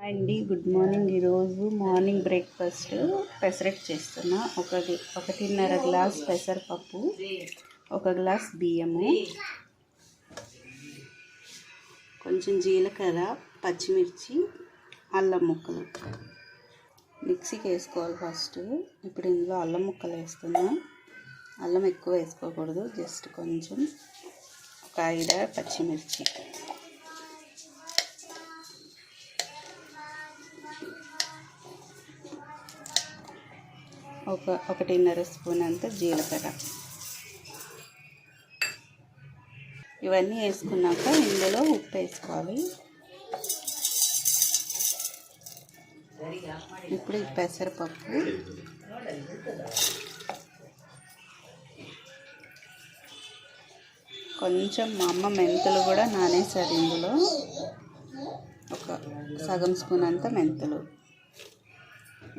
అండి good morning. ఈరోజు morning breakfast pesarattu చేస్తున్నా. 1.5 గ్లాస్ పెసరపప్పు, 1 గ్లాస్ బియ్యము, కొంచెం జీలకర్ర, పచ్చిమిర్చి, అల్లం ముక్కలు మిక్సీకి వేసుకోవాలి ఫస్ట్. ఇప్పుడు ఇందులో అల్లం ముక్కలు వేస్తున్నా. అల్లం ఎక్కువ వేసుకోకూడదు, జస్ట్ కొంచెం. ఒక 5 పచ్చిమిర్చి, ఒక 1.5 స్పూన్ అంత జీలకర్ర. ఇవన్నీ వేసుకున్నాక ఇందులో ఉప్పు వేసుకోవాలి. ఇప్పుడు ఈ పెసరపప్పు, కొంచెం మా అమ్మ మెంతులు కూడా నానేసారు. ఇందులో ఒక సగం స్పూన్ అంత మెంతులు.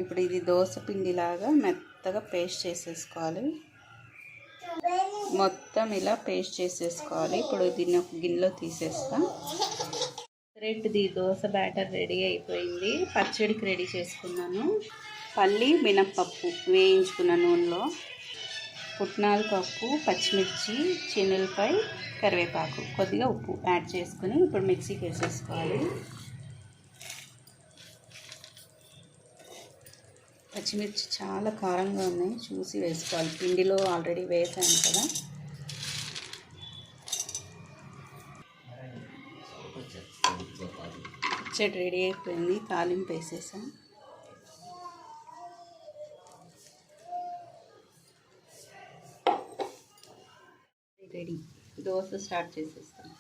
ఇప్పుడు ఇది దోశ పిండిలాగా మెత్తగా పేస్ట్ చేసేసుకోవాలి. మొత్తం ఇలా పేస్ట్ చేసేసుకోవాలి. ఇప్పుడు దీన్ని ఒక గిన్నెలో తీసేస్తా. రెడ్ది దోశ బ్యాటర్ రెడీ అయిపోయింది. పచ్చడికి రెడీ చేసుకున్నాను. పల్లి మినప్పప్పు వేయించుకున్న నూనెలో, పుట్నాల పప్పు, పచ్చిమిర్చి, చిన్నులపై, కరివేపాకు, కొద్దిగా ఉప్పు యాడ్ చేసుకుని ఇప్పుడు మిక్సీకి వేసేసుకోవాలి. పచ్చిమిర్చి చాలా కారంగా ఉన్నాయి, చూసి వేసుకోవాలి. పిండిలో ఆల్రెడీ వేసాను కదా. పచ్చడి రెడీ అయిపోయింది. తాలింపు వేసేసాం. రెడీ. దోశ స్టార్ట్ చేసేస్తాం.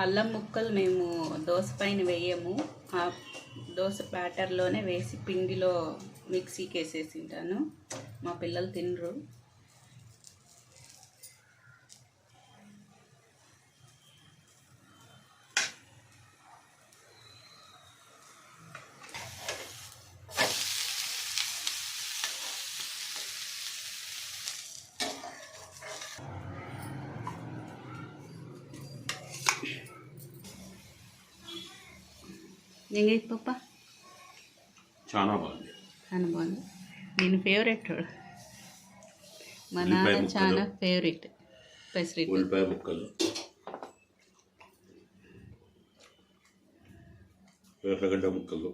అల్లం ముక్కలు మేము దోశ పైన వేయము, ఆ దోశ బ్యాటర్లోనే వేసి పిండిలో మిక్సీకి వేసేసి ఉంటాను. మా పిల్లలు తినరు. ఎంగేజ్ పప్ప చాలా బాగుంది. నేను ఫేవరెట్. మా నాన్న చాలా ఫేవరెట్ పెసరెట్. ఉల్లిపాయ ముక్కలు, ఎర్రగడ్డ ముక్కలు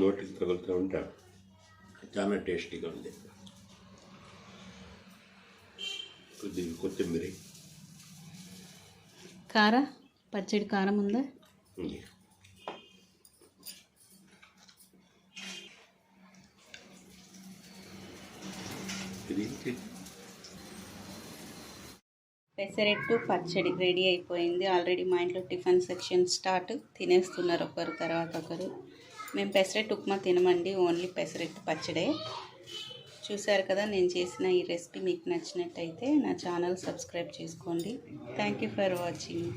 నోటికి తగులుతూ ఉంటా. చాలా టేస్టీగా ఉంది. కొద్దిగా కొత్తిమీర. పచ్చడి కారం ఉందా? పెసరెట్టు పచ్చడి రెడీ అయిపోయింది. ఆల్రెడీ మా ఇంట్లో టిఫిన్ సెక్షన్ స్టార్ట్. తినేస్తున్నారు ఒకరు తర్వాత ఒకరు. మేము పెసరెట్టు ఉప్మా తినమండి, ఓన్లీ పెసరెట్టు పచ్చడే. చూసారు కదా, నేను చేసిన ఈ రెసిపీ మీకు నచ్చినట్టయితే నా ఛానల్ సబ్స్క్రైబ్ చేసుకోండి. Thank you for watching.